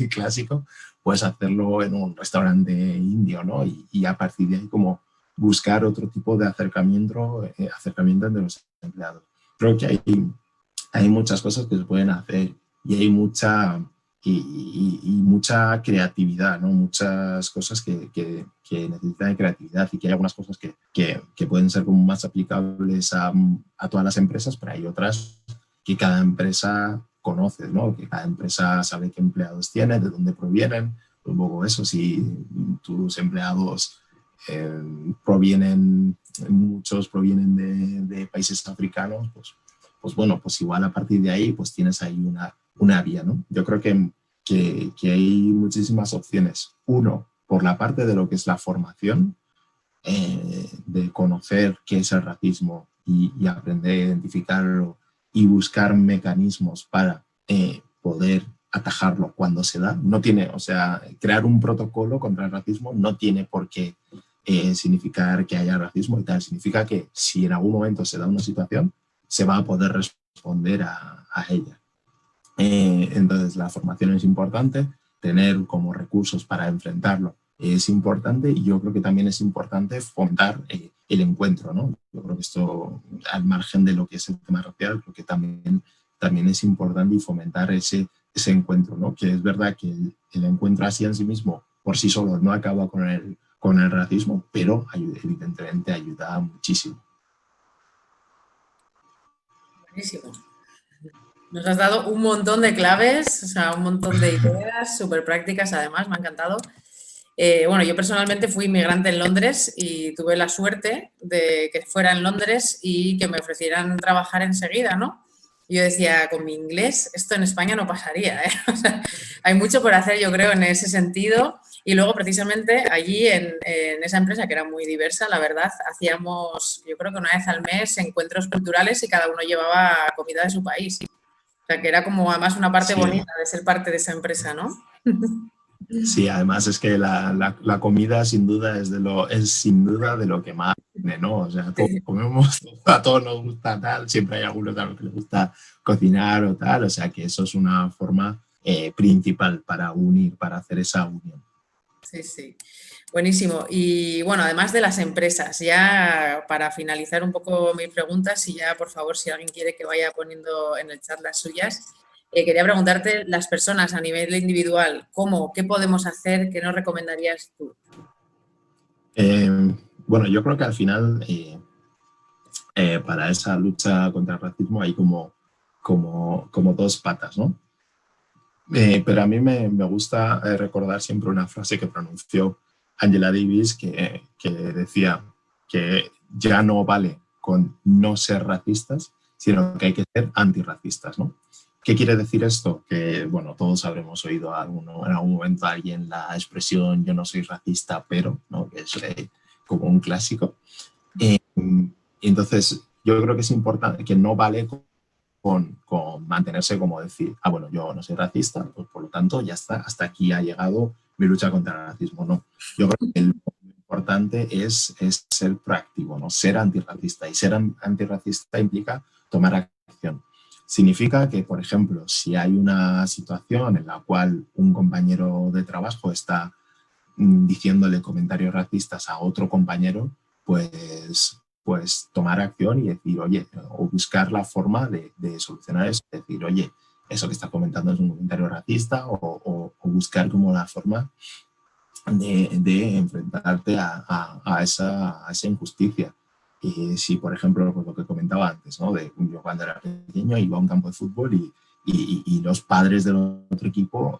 clásico, puedes hacerlo en un restaurante indio, ¿no? Y a partir de ahí como buscar otro tipo de acercamiento entre los empleados. Creo que hay muchas cosas que se pueden hacer y hay mucha creatividad, ¿no? Muchas cosas que necesitan de creatividad y que hay algunas cosas que pueden ser como más aplicables a todas las empresas, pero hay otras que cada empresa conoce, ¿no? Que cada empresa sabe qué empleados tiene, de dónde provienen, un poco eso. Si tus empleados muchos provienen de países africanos, pues bueno, pues igual a partir de ahí pues tienes ahí una vía, ¿no? Yo creo que hay muchísimas opciones. Uno, por la parte de lo que es la formación, de conocer qué es el racismo y aprender a identificarlo y buscar mecanismos para poder atajarlo cuando se da. No tiene, o sea, crear un protocolo contra el racismo no tiene por qué significar que haya racismo y tal. Significa que si en algún momento se da una situación, se va a poder responder a ella. Entonces, la formación es importante, tener como recursos para enfrentarlo es importante, y yo creo que también es importante fomentar el encuentro, ¿no? Yo creo que esto, al margen de lo que es el tema racial, creo que también es importante y fomentar ese encuentro, ¿no? Que es verdad que el encuentro así en sí mismo, por sí solo, no acaba con el racismo, pero evidentemente ayuda muchísimo. Buenísimo. Nos has dado un montón de claves, o sea, un montón de ideas súper prácticas, además, me ha encantado. Bueno, yo personalmente fui inmigrante en Londres y tuve la suerte de que fuera en Londres y que me ofrecieran trabajar enseguida, ¿no? Y yo decía, con mi inglés, esto en España no pasaría, ¿eh? O sea, hay mucho por hacer, yo creo, en ese sentido. Y luego, precisamente, allí en esa empresa, que era muy diversa, la verdad, hacíamos, yo creo que una vez al mes, encuentros culturales y cada uno llevaba comida de su país. O sea, que era como además una parte Sí, bonita de ser parte de esa empresa, ¿no? sí, además es que la comida sin duda es sin duda de lo que más tiene, ¿no? O sea, todos Sí. comemos, a todos nos gusta tal, siempre hay algunos a los que les gusta cocinar o tal, o sea que eso es una forma principal para unir, para hacer esa unión. Sí, sí. Buenísimo. Y bueno, además de las empresas, ya para finalizar un poco mis preguntas y ya por favor si alguien quiere que vaya poniendo en el chat las suyas, quería preguntarte las personas a nivel individual, ¿cómo, qué podemos hacer, qué nos recomendarías tú? Bueno, yo creo que al final para esa lucha contra el racismo hay como dos patas, ¿no? Pero a mí me gusta recordar siempre una frase que pronunció Angela Davis que decía que ya no vale con no ser racistas, sino que hay que ser antirracistas, ¿no? ¿Qué quiere decir esto? Que, bueno, todos habremos oído en algún momento a alguien la expresión yo no soy racista, pero, ¿no? Que es como un clásico. Eh, entonces, yo creo que es importante que no vale con mantenerse como decir, bueno, yo no soy racista, pues por lo tanto ya está, hasta aquí ha llegado mi lucha contra el racismo. No, yo creo que lo importante es ser proactivo, ¿no? Ser antirracista. Y ser antirracista implica tomar acción. Significa que, por ejemplo, si hay una situación en la cual un compañero de trabajo está diciéndole comentarios racistas a otro compañero, pues tomar acción y decir, oye, o buscar la forma de solucionar eso, decir, oye, eso que está comentando es un comentario racista o buscar como la forma de enfrentarte a esa injusticia. Y si, por ejemplo, pues lo que comentaba antes, ¿no? Yo cuando era pequeño iba a un campo de fútbol y los padres del otro equipo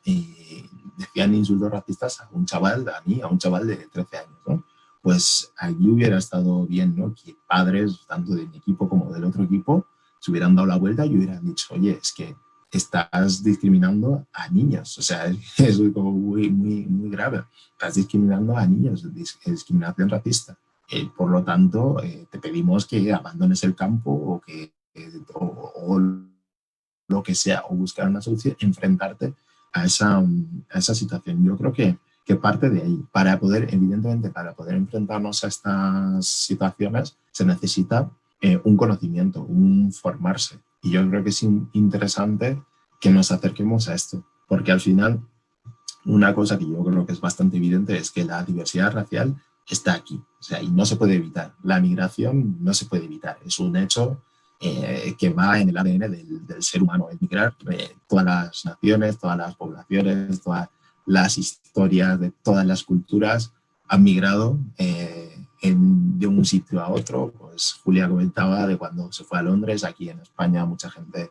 decían insultos racistas a un chaval, a mí, a un chaval de 13 años, ¿no? Pues allí hubiera estado bien, ¿no? Que padres, tanto de mi equipo como del otro equipo, se hubieran dado la vuelta y hubieran dicho, oye, es que estás discriminando a niños, o sea, es como muy grave, estás discriminando a niños, discriminación racista. Por lo tanto, te pedimos que abandones el campo o lo que sea, o buscar una solución, enfrentarte a esa situación. Yo creo que parte de ahí. Evidentemente, para poder enfrentarnos a estas situaciones se necesita un conocimiento, un formarse. Y yo creo que es interesante que nos acerquemos a esto, porque al final una cosa que yo creo que es bastante evidente es que la diversidad racial está aquí, o sea, y no se puede evitar. La migración no se puede evitar, es un hecho que va en el ADN del ser humano. Emigrar, todas las naciones, todas las poblaciones, todas las historias de todas las culturas han migrado de un sitio a otro. Pues Julia comentaba de cuando se fue a Londres, aquí en España mucha gente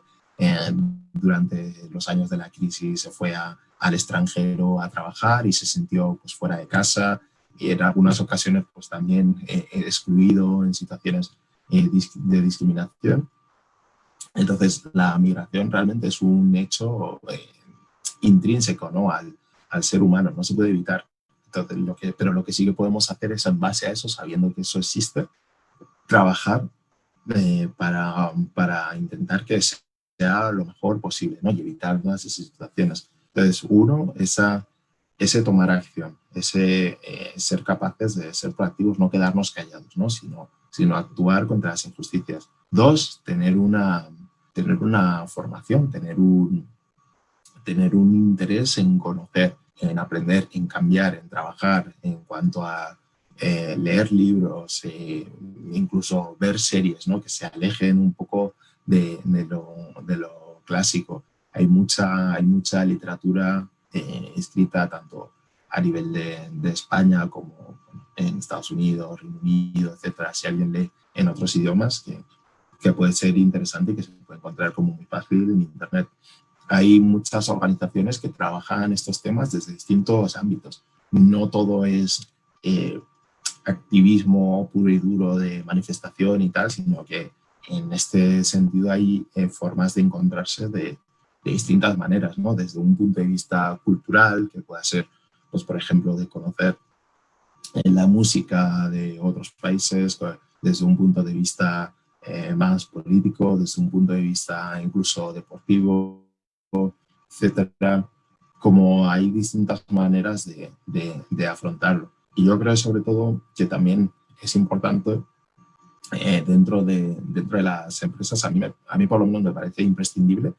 durante los años de la crisis se fue al extranjero a trabajar y se sintió pues, fuera de casa y en algunas ocasiones pues, también excluido en situaciones de discriminación. Entonces, la migración realmente es un hecho intrínseco, ¿no? al ser humano, no se puede evitar. Entonces, pero lo que sí que podemos hacer es, en base a eso, sabiendo que eso existe, trabajar para intentar que sea lo mejor posible, ¿no? Y evitar todas esas situaciones. Entonces, uno, ese tomar acción, ese ser capaces de ser proactivos, no quedarnos callados, ¿no? Sino actuar contra las injusticias. Dos, tener una formación, tener un interés en conocer, en aprender, en cambiar, en trabajar, en cuanto a leer libros, incluso ver series, ¿no? Que se alejen un poco de lo clásico. Hay mucha literatura escrita tanto a nivel de España como en Estados Unidos, Reino Unido, etcétera. Si alguien lee en otros idiomas, que puede ser interesante y que se puede encontrar como muy fácil en Internet. Hay muchas organizaciones que trabajan estos temas desde distintos ámbitos. no todo es activismo puro y duro de manifestación y tal, sino que en este sentido hay formas de encontrarse de distintas maneras, ¿no? Desde un punto de vista cultural, que pueda ser, pues, por ejemplo, de conocer la música de otros países, desde un punto de vista más político, desde un punto de vista incluso deportivo, etcétera. Como hay distintas maneras de afrontarlo. Y yo creo sobre todo que también es importante dentro de las empresas, a mí por lo menos me parece imprescindible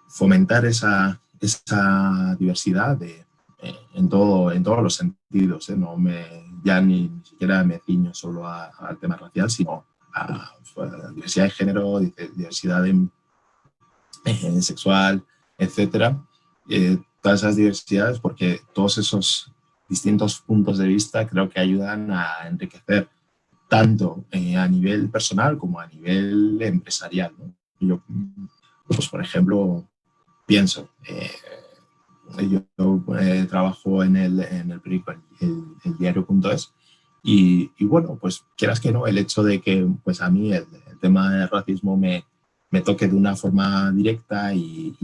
fomentar esa diversidad en todos los sentidos. No ya ni siquiera me ciño solo al tema racial, sino a diversidad de género, diversidad sexual, etcétera. Todas esas diversidades, porque todos esos distintos puntos de vista creo que ayudan a enriquecer tanto a nivel personal como a nivel empresarial, ¿no? Yo, pues, por ejemplo, pienso, yo trabajo en el periódico, el diario.es, y bueno, pues quieras que no, el hecho de que pues a mí el tema del racismo me toque de una forma directa y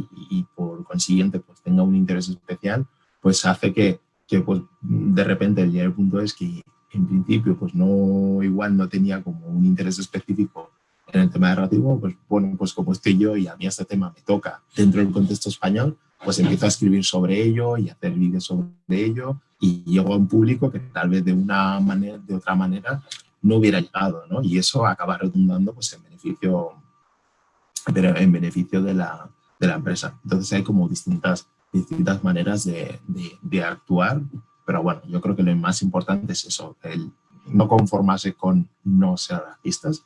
por consiguiente pues tenga un interés especial, pues hace que pues, de repente el diario.es, que en principio pues igual no tenía como un interés específico en el tema de racismo, pues bueno, pues como estoy yo y a mí este tema me toca dentro del contexto español, pues empiezo a escribir sobre ello y a hacer vídeos sobre ello, y llego a un público que tal vez de otra manera no hubiera llegado, ¿no? Y eso acaba redundando pues en beneficio de la empresa. Entonces hay como distintas maneras de actuar, pero bueno, yo creo que lo más importante es eso, el no conformarse con no ser racistas,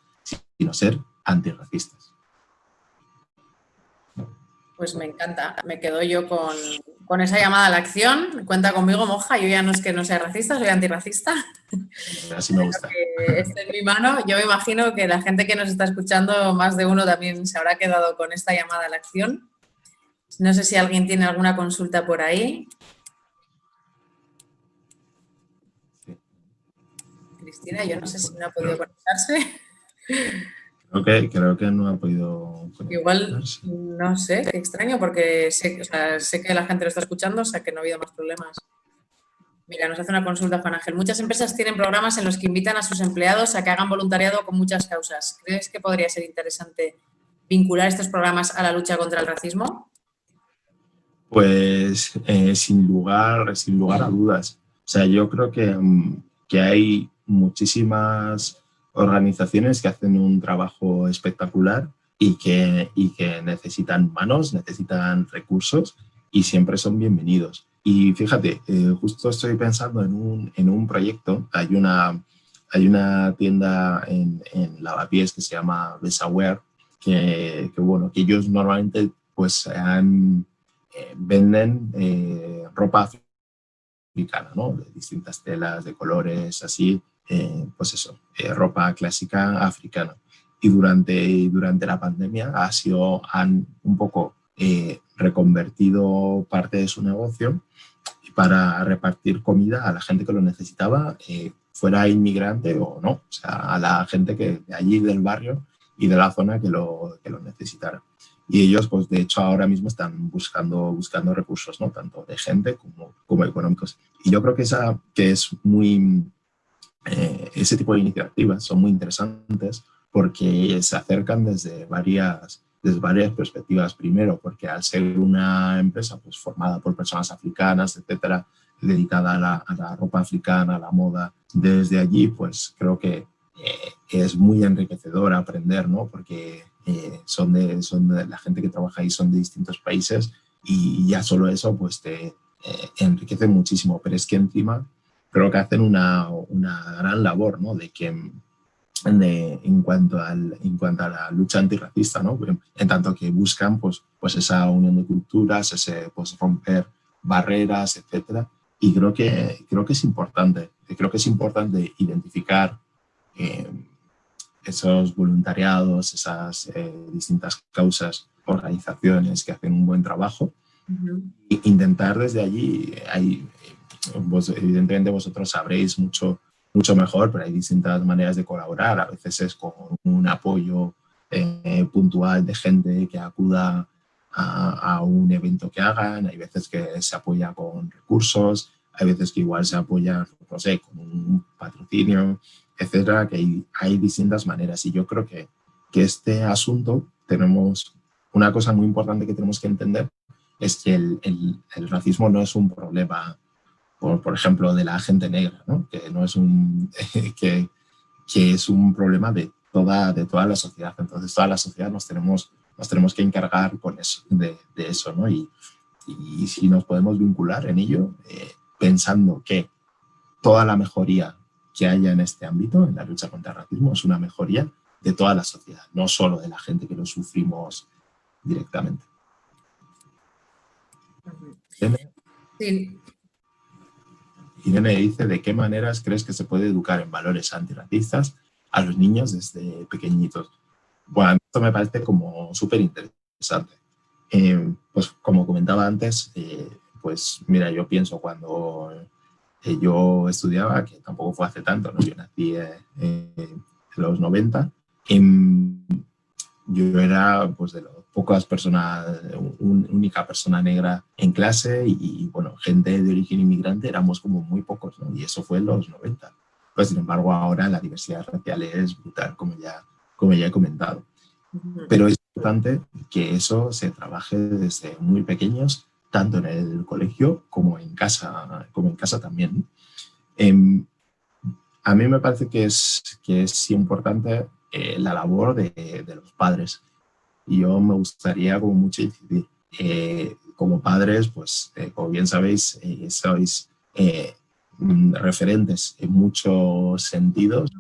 sino ser antirracistas. Pues me encanta, me quedo yo con esa llamada a la acción. Cuenta conmigo, Moja, yo ya no es que no sea racista, soy antirracista. Así me gusta. Esté en mi mano. Yo me imagino que la gente que nos está escuchando, más de uno también se habrá quedado con esta llamada a la acción. No sé si alguien tiene alguna consulta por ahí. Sí. Cristina, yo no sé si no ha podido conectarse. Creo que no ha podido conectarse. Igual, no sé, qué extraño, porque sé que la gente lo está escuchando, o sea que no ha habido más problemas. Mira, nos hace una consulta Juan Ángel. Muchas empresas tienen programas en los que invitan a sus empleados a que hagan voluntariado con muchas causas. ¿Crees que podría ser interesante vincular estos programas a la lucha contra el racismo? Pues sin lugar a dudas. O sea, yo creo que hay muchísimas organizaciones que hacen un trabajo espectacular y que necesitan manos, necesitan recursos y siempre son bienvenidos. Y fíjate, justo estoy pensando en un proyecto. Hay una tienda en Lavapiés que se llama Besaware, que ellos normalmente pues venden ropa africana, ¿no? De distintas telas, de colores, así, pues eso, ropa clásica africana. Y durante la pandemia han un poco reconvertido parte de su negocio para repartir comida a la gente que lo necesitaba, fuera inmigrante o no, o sea, a la gente que de allí del barrio y de la zona que lo necesitara. Y ellos, pues de hecho, ahora mismo están buscando recursos, ¿no? Tanto de gente como económicos. Y yo creo que es muy... ese tipo de iniciativas son muy interesantes porque se acercan desde varias perspectivas. Primero, porque al ser una empresa pues, formada por personas africanas, etcétera, dedicada a la ropa africana, a la moda, desde allí, pues creo que es muy enriquecedor aprender, ¿no? Porque son de la gente que trabaja ahí son de distintos países y ya solo eso pues te enriquece muchísimo. Pero es que encima creo que hacen una gran labor, ¿no? En cuanto a la lucha antirracista, ¿no? En tanto que buscan pues esa unión de culturas, pues romper barreras, etcétera. Y creo que es importante. Creo que es importante identificar esos voluntariados, esas distintas causas, organizaciones que hacen un buen trabajo, e intentar desde allí evidentemente vosotros sabréis mucho mejor, pero hay distintas maneras de colaborar. A veces es con un apoyo puntual de gente que acuda a un evento que hagan, hay veces que se apoya con recursos, hay veces que igual se apoya, no sé, con un patrocinio, etcétera, que hay distintas maneras. Y yo creo que este asunto, tenemos una cosa muy importante que tenemos que entender, es que el racismo no es un problema, por ejemplo, de la gente negra, ¿no? Que no es que es un problema de toda la sociedad. Entonces, toda la sociedad nos tenemos que encargar de eso, ¿no? Y si nos podemos vincular en ello, pensando que toda la mejoría que haya en este ámbito, en la lucha contra el racismo, es una mejoría de toda la sociedad, no solo de la gente que lo sufrimos directamente. Sí. Irene dice, ¿de qué maneras crees que se puede educar en valores antirracistas a los niños desde pequeñitos? Bueno, esto me parece como súper interesante. Pues como comentaba antes, pues mira, yo pienso cuando yo estudiaba, que tampoco fue hace tanto, ¿no? Yo nací en los 90, yo era pues de las pocas personas, única persona negra en clase y bueno, gente de origen inmigrante éramos como muy pocos, ¿no? Y eso fue en los 90. Pues sin embargo ahora la diversidad racial es brutal, como ya he comentado. Pero es importante que eso se trabaje desde muy pequeños, tanto en el colegio como en casa también. A mí me parece que es importante la labor de los padres. Y yo me gustaría como mucho incidir. Como padres, pues como bien sabéis, sois referentes en muchos sentidos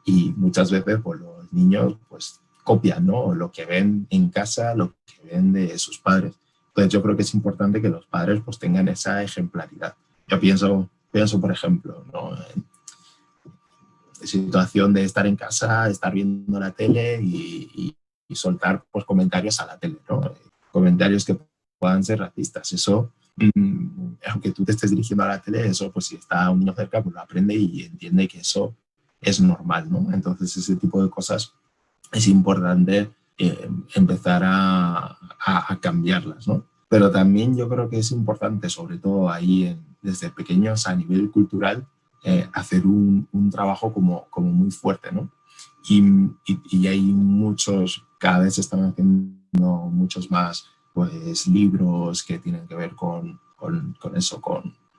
y muchas veces pues, los niños pues, copian, ¿no? Lo que ven en casa, lo que ven de sus padres. Entonces yo creo que es importante que los padres pues, tengan esa ejemplaridad. Yo pienso por ejemplo, ¿no? Situación de estar en casa, estar viendo la tele y soltar pues, comentarios a la tele, ¿no? Comentarios que puedan ser racistas. Eso, aunque tú te estés dirigiendo a la tele, eso, pues si está un niño cerca, pues lo aprende y entiende que eso es normal, ¿no? Entonces, ese tipo de cosas es importante empezar a cambiarlas, ¿no? Pero también yo creo que es importante, sobre todo ahí desde pequeños a nivel cultural, hacer un trabajo como muy fuerte, ¿no? Y hay cada vez se están haciendo muchos más pues, libros que tienen que ver con eso,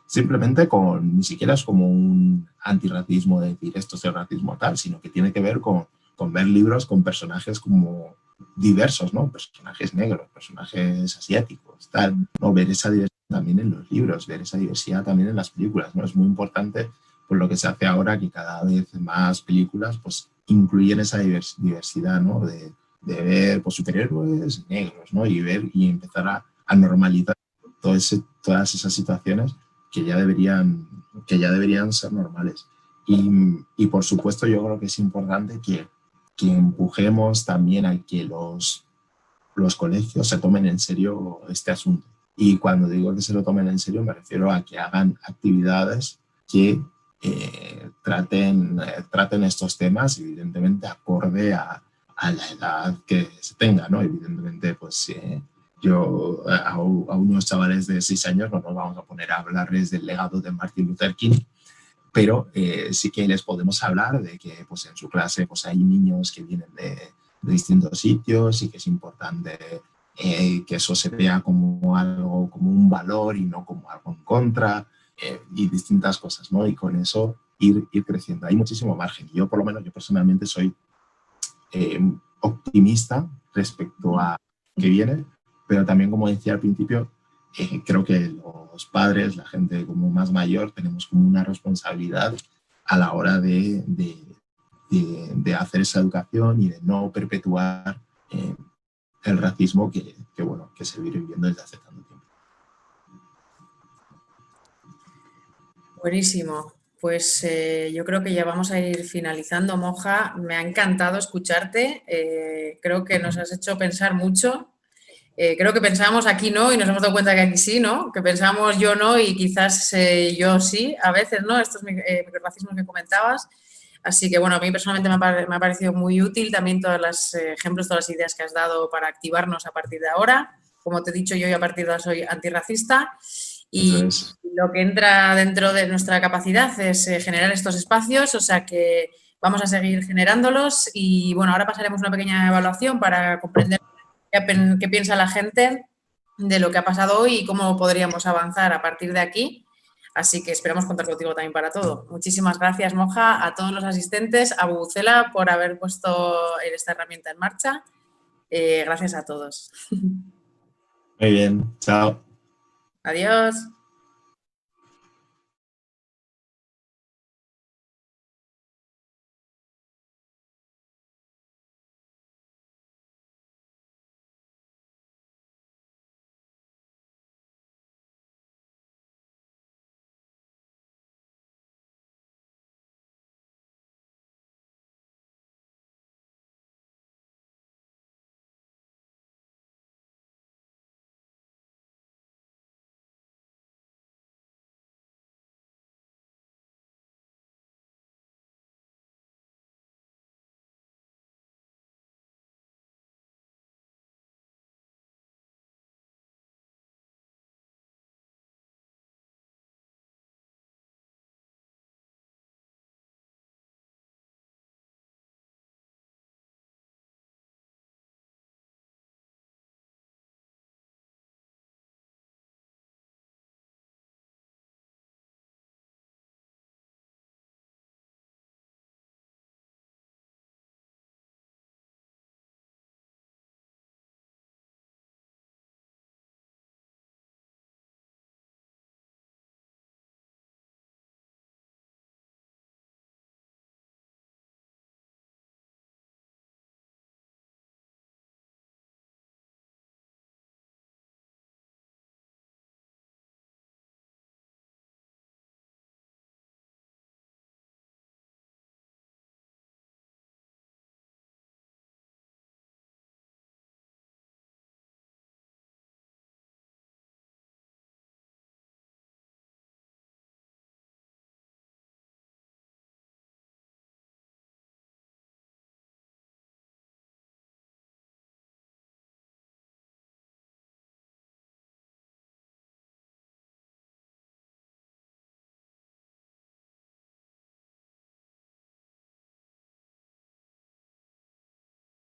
simplemente ni siquiera es como un antirracismo de decir esto es el racismo tal, sino que tiene que ver con ver libros con personajes como diversos, ¿no? Personajes negros, personajes asiáticos, tal, ¿no? Ver esa diversidad también en los libros, ver esa diversidad también en las películas, ¿no? Es muy importante por lo que se hace ahora que cada vez más películas pues incluyen esa diversidad, ¿no? De ver pues, superhéroes negros, ¿no? Y empezar a normalizar todas esas situaciones que ya deberían ser normales. Y por supuesto yo creo que es importante que empujemos también a que los colegios se tomen en serio este asunto. Y cuando digo que se lo tomen en serio me refiero a que hagan actividades que traten estos temas, evidentemente acorde a la edad que se tenga, ¿no? Evidentemente, pues yo a unos chavales de 6 años no nos vamos a poner a hablarles del legado de Martin Luther King, pero sí que les podemos hablar de que pues, en su clase pues, hay niños que vienen de distintos sitios y que es importante que eso se vea como algo, como un valor y no como algo en contra y distintas cosas, ¿no? Y con eso ir creciendo. Hay muchísimo margen. Y yo, por lo menos, yo personalmente soy optimista respecto a lo que viene, pero también, como decía al principio, creo que los padres, la gente como más mayor, tenemos como una responsabilidad a la hora de hacer esa educación y de no perpetuar el racismo que se viene viviendo desde hace tanto tiempo. Buenísimo. Pues yo creo que ya vamos a ir finalizando, Moja. Me ha encantado escucharte. Creo que nos has hecho pensar mucho Creo que pensábamos aquí no y nos hemos dado cuenta que aquí sí, ¿no? Que pensábamos yo no y quizás yo sí, a veces, ¿no? Estos microracismos que comentabas. Así que, bueno, a mí personalmente me ha parecido muy útil también todos los ejemplos, todas las ideas que has dado para activarnos a partir de ahora. Como te he dicho, yo a partir de ahora soy antirracista y lo que entra dentro de nuestra capacidad es generar estos espacios, o sea que vamos a seguir generándolos y, bueno, ahora pasaremos una pequeña evaluación para comprender qué piensa la gente de lo que ha pasado hoy y cómo podríamos avanzar a partir de aquí. Así que esperamos contar contigo también para todo. Muchísimas gracias, Moja, a todos los asistentes, a Bubucela por haber puesto esta herramienta en marcha. Gracias a todos. Muy bien, chao. Adiós.